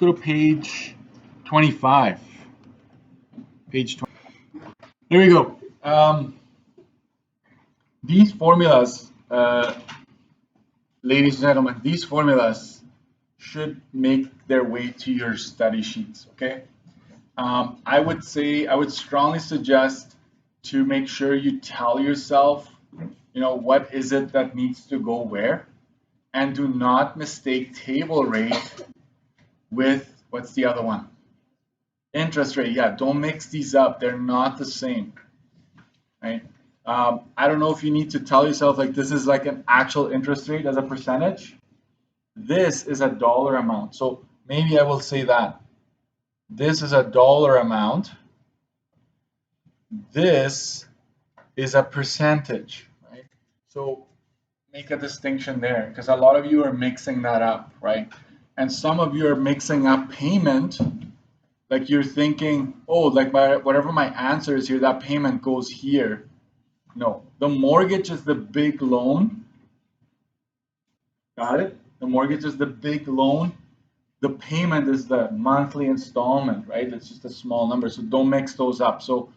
go to page 25. Page 20. There we go. These formulas, ladies and gentlemen, these formulas should make their way to your study sheets, okay? I would strongly suggest to make sure you tell yourself, what is it that needs to go where, and do not mistake table rate with, what's the other one? Interest rate. Yeah, don't mix these up. They're not the same, right? I don't know if you need to tell yourself like this is like an actual interest rate as a percentage. This is a dollar amount. So maybe I will say that. This is a dollar amount. This is a percentage, right? So make a distinction there because a lot of you are mixing that up, right? And some of you are mixing up payment. Like you're thinking, oh, like whatever my answer is here, that payment goes here. No, the mortgage is the big loan. Got it? The mortgage is the big loan. The payment is the monthly installment, right? It's just a small number. So don't mix those up. So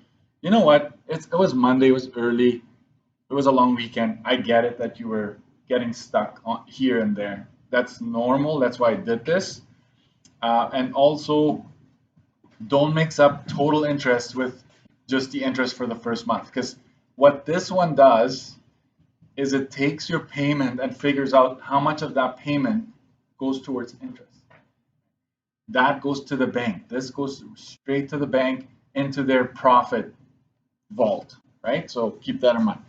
you know what? It was Monday. It was early. It was a long weekend. I get it that you were getting stuck on here and there. That's normal. That's why I did this. And also, don't mix up total interest with just the interest for the first month, because what this one does is it takes your payment and figures out how much of that payment goes towards interest. That goes to the bank. This goes straight to the bank into their profit vault, right? So keep that in mind.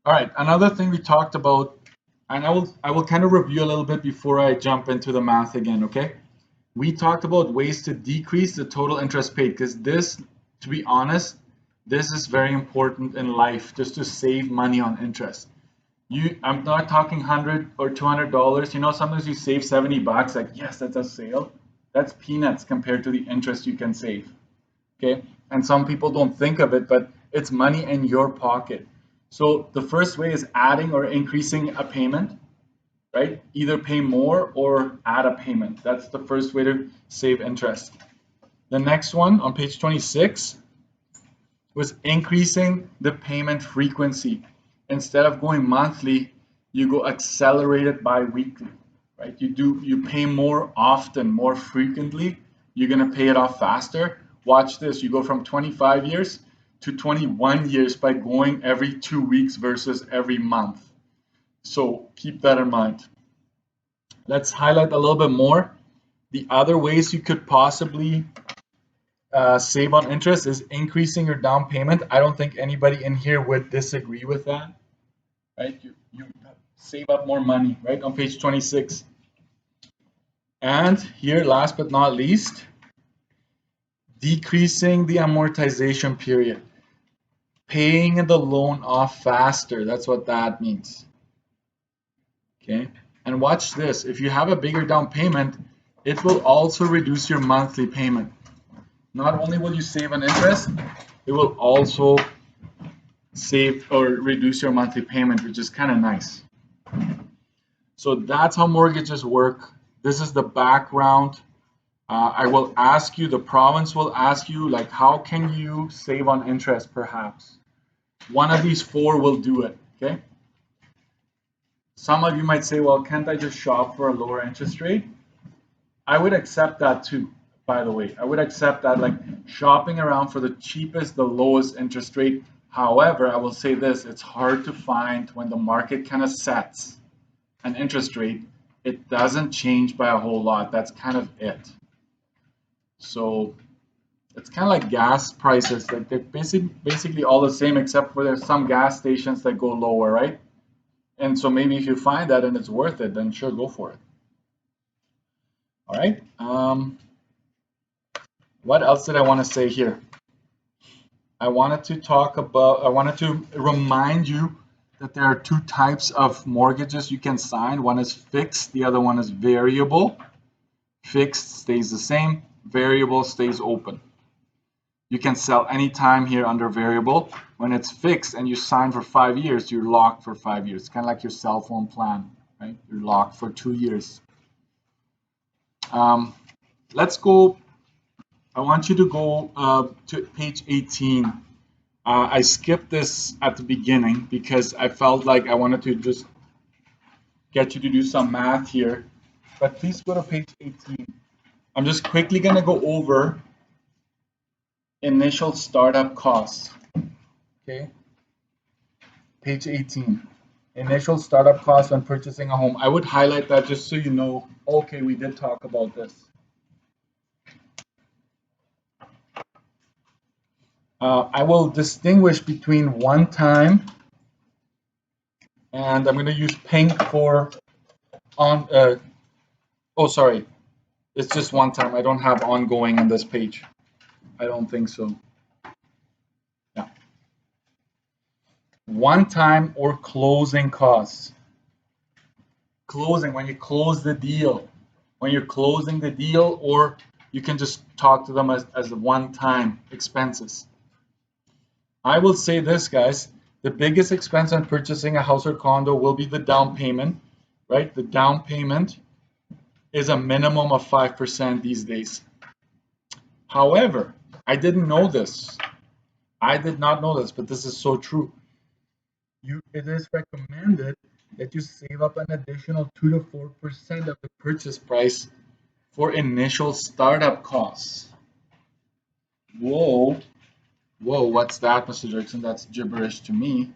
All right, another thing we talked about, and I will kind of review a little bit before I jump into the math again, okay? We talked about ways to decrease the total interest paid, because this, to be honest, this is very important in life, just to save money on interest. I'm not talking $100 or $200. Sometimes you save $70, like, yes, that's a sale. That's peanuts compared to the interest you can save, okay? And some people don't think of it, but it's money in your pocket. So the first way is adding or increasing a payment, right? Either pay more or add a payment. That's the first way to save interest. The next one on page 26 was increasing the payment frequency. Instead of going monthly, you go accelerated bi-weekly, right? You pay more often, more frequently. You're gonna pay it off faster. Watch this, you go from 25 years to 21 years by going every 2 weeks versus every month. So keep that in mind. Let's highlight a little bit more. The other ways you could possibly save on interest is increasing your down payment. I don't think anybody in here would disagree with that, right? You save up more money, right? On page 26. And here, last but not least, decreasing the amortization period. Paying the loan off faster. That's what that means. Okay, and watch this. If you have a bigger down payment, it will also reduce your monthly payment. Not only will you save on interest, it will also save or reduce your monthly payment, which is kind of nice. So that's how mortgages work. This is the background. I will ask you, the province will ask you, like, how can you save on interest perhaps? One of these four will do it, okay? Some of you might say, well, can't I just shop for a lower interest rate? I would accept that too, by the way. I would accept that, like shopping around for the cheapest, the lowest interest rate. However, I will say this, it's hard to find when the market kind of sets an interest rate. It doesn't change by a whole lot. That's kind of it. So it's kind of like gas prices. Like they're basically all the same, except for there's some gas stations that go lower, right? And so maybe if you find that and it's worth it, then sure, go for it. All right. What else did I want to say here? I wanted to remind you that there are two types of mortgages you can sign. One is fixed, the other one is variable. Fixed stays the same, variable stays open. You can sell anytime here under variable. When it's fixed and you sign for 5 years, you're locked for 5 years. It's kind of like your cell phone plan, right? You're locked for 2 years. Let's go. I want you to go to page 18. I skipped this at the beginning because I felt like I wanted to just get you to do some math here. But please go to page 18. I'm just quickly going to go over initial startup costs. Okay. Page 18. Initial startup costs when purchasing a home. I would highlight that just so you know, okay, we did talk about this. I will distinguish between one time, and I'm going to use pink for on. Oh, sorry, it's just one time. I don't have ongoing on this page. I don't think so. Yeah. One time or closing costs. Closing, when you close the deal. When you're closing the deal, or you can just talk to them as one-time expenses. I will say this, guys. The biggest expense on purchasing a house or condo will be the down payment, right? The down payment is a minimum of 5% these days. However, I didn't know this. I did not know this, but this is so true. It is recommended that you save up an additional 2 to 4% of the purchase price for initial startup costs. Whoa, what's that, Mr. Dirksen? That's gibberish to me.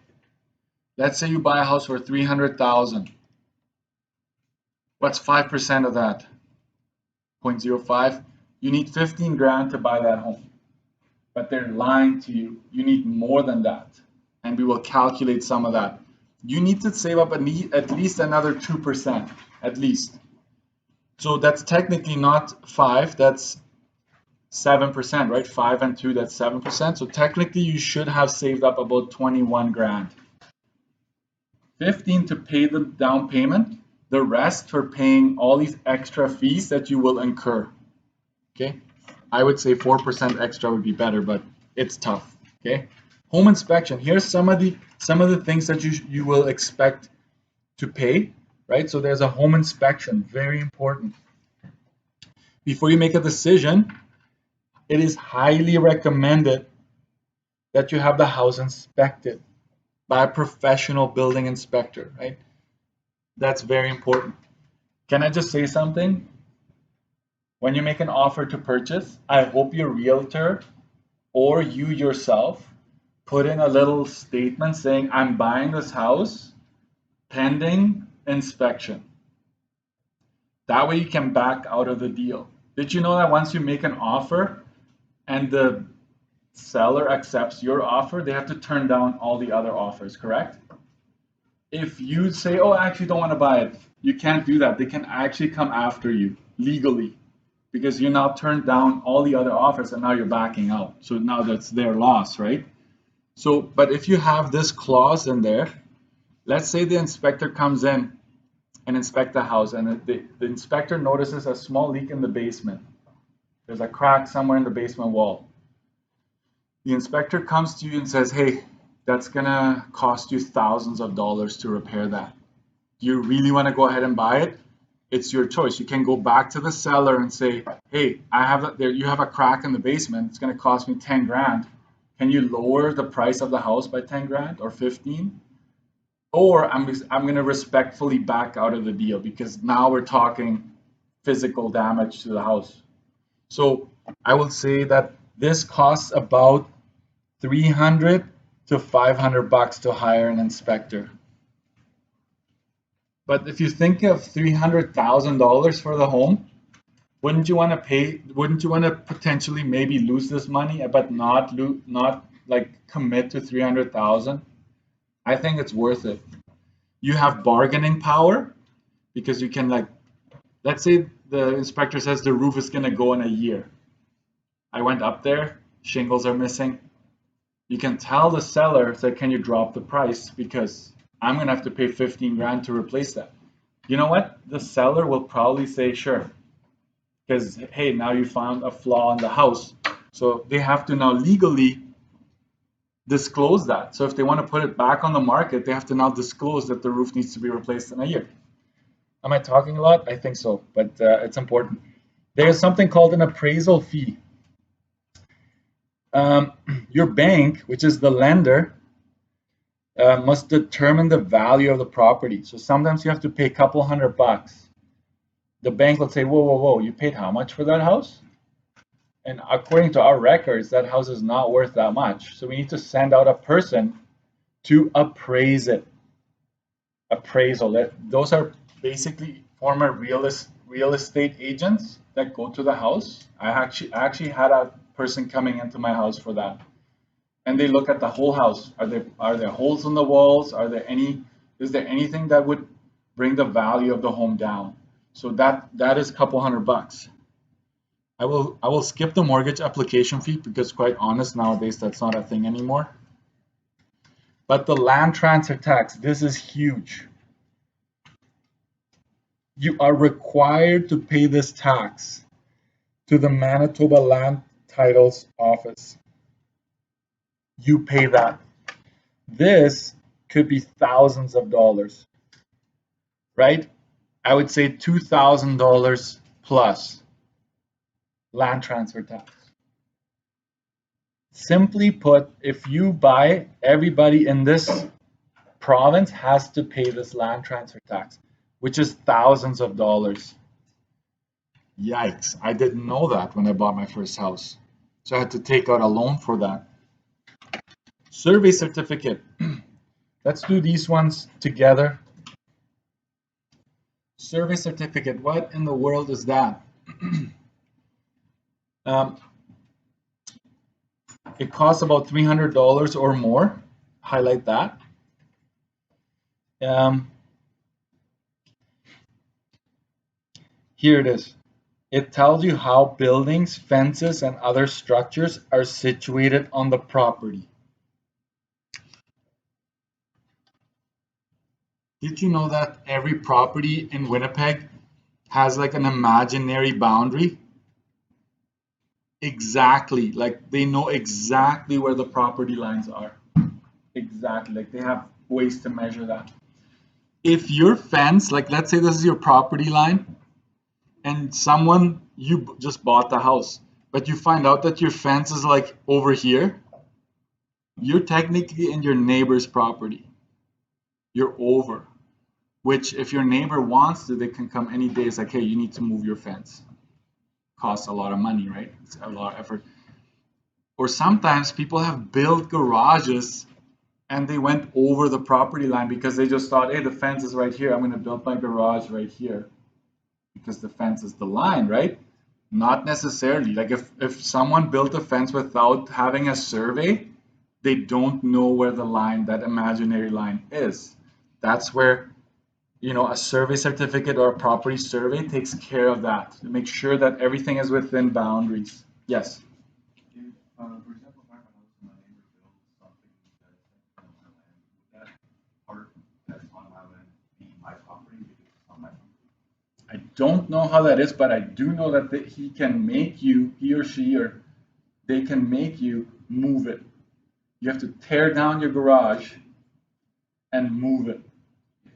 Let's say you buy a house for $300,000. What's 5% of that? 0.05. You need 15 grand to buy that home. But they're lying to you. You need more than that. And we will calculate some of that. You need to save up at least another 2%, at least. So that's technically not 5, that's 7%, right? 5 and 2, that's 7%. So technically you should have saved up about 21 grand. 15 to pay the down payment, the rest for paying all these extra fees that you will incur. Okay, I would say 4% extra would be better, but it's tough. Okay, home inspection. Here's some of the things that you will expect to pay, right? So there's a home inspection, very important. Before you make a decision, it is highly recommended that you have the house inspected by a professional building inspector, right? That's very important. Can I just say something? When you make an offer to purchase, I hope your realtor or you yourself put in a little statement saying, I'm buying this house pending inspection. That way you can back out of the deal. Did you know that once you make an offer and the seller accepts your offer, they have to turn down all the other offers, correct? If you say, oh, I actually don't want to buy it, you can't do that. They can actually come after you legally because you now turned down all the other offers and now you're backing out. So now that's their loss, right? So, but if you have this clause in there, let's say the inspector comes in and inspect the house and the inspector notices a small leak in the basement. There's a crack somewhere in the basement wall. The inspector comes to you and says, hey, that's gonna cost you thousands of dollars to repair that. Do you really want to go ahead and buy it? It's your choice. You can go back to the seller and say, hey, you have a crack in the basement. It's gonna cost me 10 grand. Can you lower the price of the house by 10 grand or 15? Or I'm gonna respectfully back out of the deal because now we're talking physical damage to the house. So I will say that this costs about $300 to $500 to hire an inspector. But if you think of $300,000 for the home, wouldn't you want to potentially maybe lose this money, but not like commit to 300,000? I think it's worth it. You have bargaining power because you can let's say the inspector says the roof is going to go in a year. I went up there, shingles are missing. You can tell the seller, say, can you drop the price because I'm going to have to pay 15 grand to replace that. You know what? The seller will probably say, sure. Because, hey, now you found a flaw in the house. So they have to now legally disclose that. So if they want to put it back on the market, they have to now disclose that the roof needs to be replaced in a year. Am I talking a lot? I think so, but it's important. There's something called an appraisal fee. Your bank, which is the lender, must determine the value of the property. So sometimes you have to pay a couple $100. The bank will say, whoa, whoa, whoa, you paid how much for that house? And according to our records, that house is not worth that much. So we need to send out a person to appraise it. Appraisal. Those are basically former real estate agents that go to the house. I actually had a person coming into my house for that. And they look at the whole house. Are there holes in the walls? Is there anything that would bring the value of the home down? So that is a couple $100. I will skip the mortgage application fee because, quite honest, nowadays that's not a thing anymore. But the land transfer tax, this is huge. You are required to pay this tax to the Manitoba Land Titles Office. You pay that. This could be thousands of dollars, right? I would say $2,000 plus land transfer tax. Simply put, if you buy, everybody in this province has to pay this land transfer tax, which is thousands of dollars. Yikes, I didn't know that when I bought my first house. So I had to take out a loan for that. Survey certificate. Let's do these ones together. Survey certificate, what in the world is that? It costs about $300 or more. Highlight that. Here it is. It tells you how buildings, fences, and other structures are situated on the property. Did you know that every property in Winnipeg has like an imaginary boundary? Exactly, like they know exactly where the property lines are. Exactly, like they have ways to measure that. If your fence, like let's say this is your property line, and you just bought the house, but you find out that your fence is like over here, you're technically in your neighbor's property. You're over. Which, if your neighbor wants to, they can come any day. It's like, hey, you need to move your fence. Costs a lot of money, right? It's a lot of effort. Or sometimes people have built garages and they went over the property line because they just thought, hey, the fence is right here. I'm going to build my garage right here because the fence is the line, right? Not necessarily. Like if someone built a fence without having a survey, they don't know where the line, that imaginary line is. That's where a survey certificate or a property survey takes care of that to make sure that everything is within boundaries. Yes. For example, if I have a house and my neighbor builds something that's that part that's on my land be my property because it's on my property? I don't know how that is, but I do know that he or she, or they can make you move it. You have to tear down your garage and move it.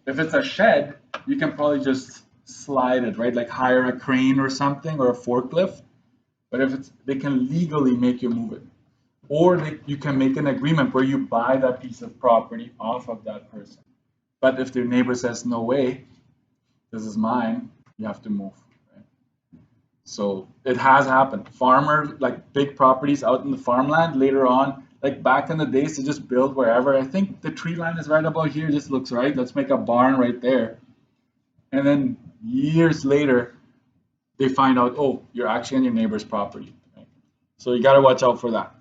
If it's a shed, you can probably just slide it, right? Like hire a crane or something or a forklift. But if they can legally make you move it. Or you can make an agreement where you buy that piece of property off of that person. But if their neighbor says, no way, this is mine, you have to move. Right? So it has happened. Like big properties out in the farmland, later on, like back in the days, to just build wherever. I think the tree line is right about here. Just looks right. Let's make a barn right there. And then years later, they find out, oh, you're actually on your neighbor's property. Right? So you got to watch out for that.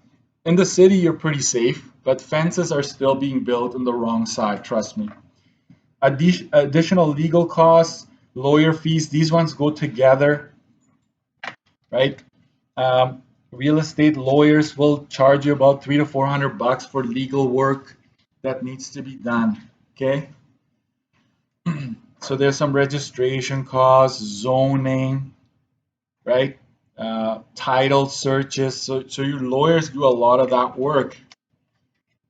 In the city, you're pretty safe, but fences are still being built on the wrong side. Trust me. Additional legal costs, lawyer fees, these ones go together, right? Real estate lawyers will charge you about $300 to $400 for legal work that needs to be done. Okay. So there's some registration costs, zoning, right? Title searches. So your lawyers do a lot of that work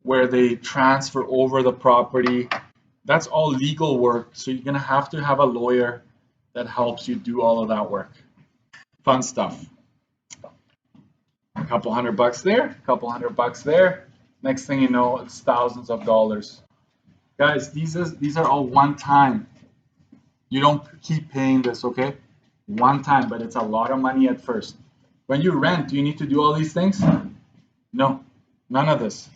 where they transfer over the property. That's all legal work. So you're gonna have to have a lawyer that helps you do all of that work. Fun stuff. A couple $100 there, a couple $100 there. Next thing you know, it's thousands of dollars. Guys, these are all one time. You don't keep paying this, okay? One time, but it's a lot of money at first. When you rent, do you need to do all these things? No, none of this.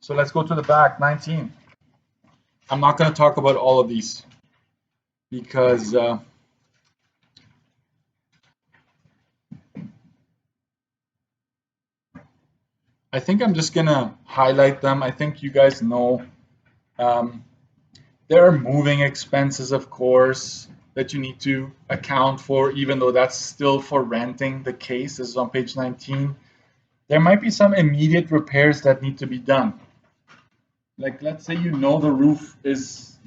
So let's go to the back, 19. I'm not going to talk about all of these because I think I'm just going to highlight them. I think you guys know there are moving expenses, of course, that you need to account for, even though that's still for renting the case. This is on page 19. There might be some immediate repairs that need to be done. Like, let's say you know the roof is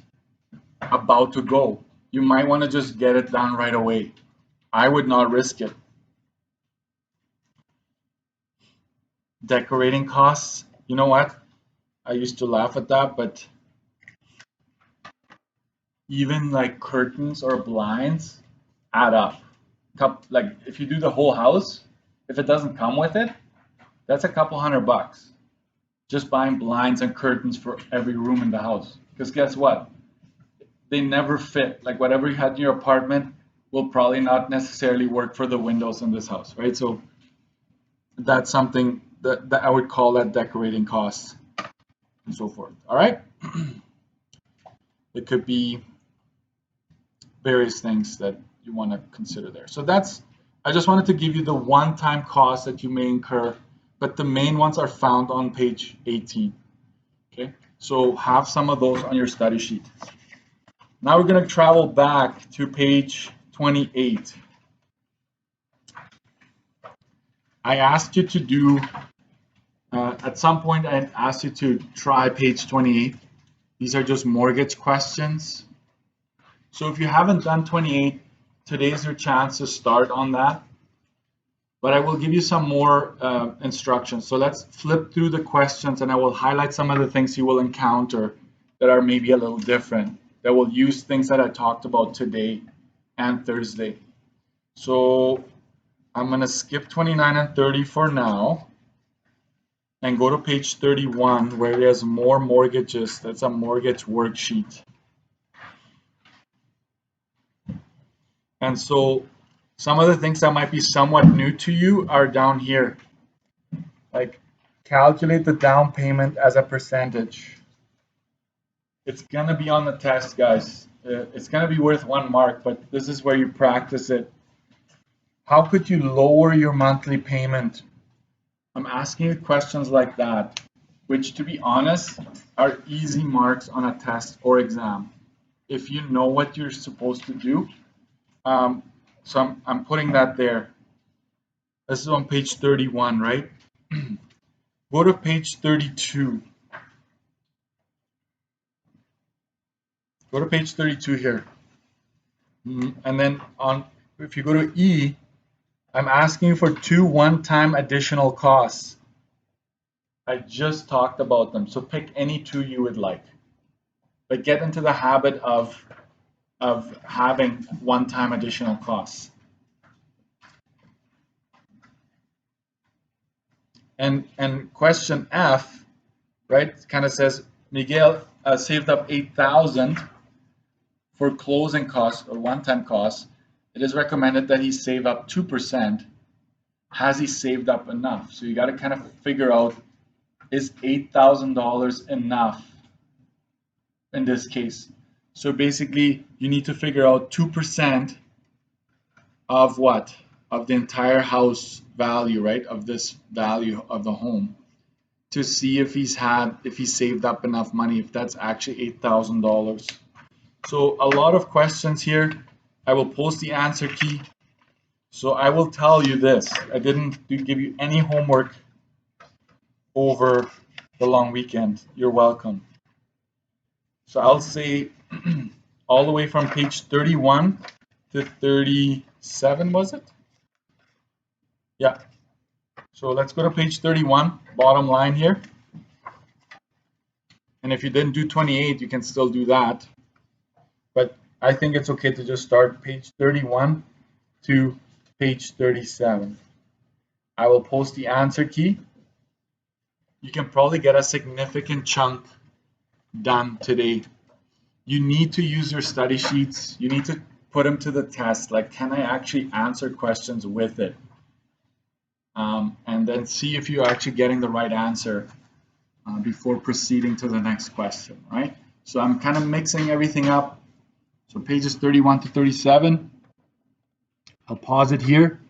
about to go. You might want to just get it done right away. I would not risk it. Decorating costs, you know what? I used to laugh at that, but even like curtains or blinds add up. Like if you do the whole house, if it doesn't come with it, that's a couple $100 just buying blinds and curtains for every room in the house. Because guess what? They never fit. Like whatever you had in your apartment will probably not necessarily work for the windows in this house, right? So that's something that I would call that decorating costs and so forth. All right. It could be various things that you want to consider there. So I just wanted to give you the one-time costs that you may incur, but the main ones are found on page 18. Okay, so have some of those on your study sheet. Now we're going to travel back to page 28. I asked you to do, at some point I asked you to try page 28. These are just mortgage questions. So if you haven't done 28, today's your chance to start on that. But I will give you some more instructions. So let's flip through the questions and I will highlight some of the things you will encounter that are maybe a little different, that will use things that I talked about today and Thursday. So I'm going to skip 29 and 30 for now and go to page 31 where there's more mortgages. That's a mortgage worksheet. And so some of the things that might be somewhat new to you are down here. Like calculate the down payment as a percentage. It's going to be on the test, guys. It's going to be worth 1 mark, but this is where you practice it. How could you lower your monthly payment? I'm asking you questions like that, which to be honest are easy marks on a test or exam. If you know what you're supposed to do. So I'm putting that there. This is on page 31, right? Go to page 32. Go to page 32 here. And then if you go to E, I'm asking you for 2 one-time additional costs. I just talked about them, so pick any 2 you would like. But get into the habit of having one-time additional costs. And question F, right, kind of says, Miguel saved up $8,000 for closing costs or one-time costs. It is recommended that he save up 2%. Has he saved up enough? So you got to kind of figure out, is $8,000 enough in this case? So basically, you need to figure out 2% of what? Of the entire house value, right? Of this value of the home, to see if he saved up enough money, if that's actually $8,000. So a lot of questions here. I will post the answer key. So I will tell you this. I didn't give you any homework over the long weekend. You're welcome. So I'll say all the way from page 31 to 37, was it? Yeah. So let's go to page 31, bottom line here. And if you didn't do 28, you can still do that. But I think it's okay to just start page 31 to page 37. I will post the answer key. You can probably get a significant chunk done today. You need to use your study sheets. You need to put them to the test. Like, can I actually answer questions with it? And then see if you're actually getting the right answer before proceeding to the next question, right? So I'm kind of mixing everything up. So pages 31 to 37. I'll pause it here.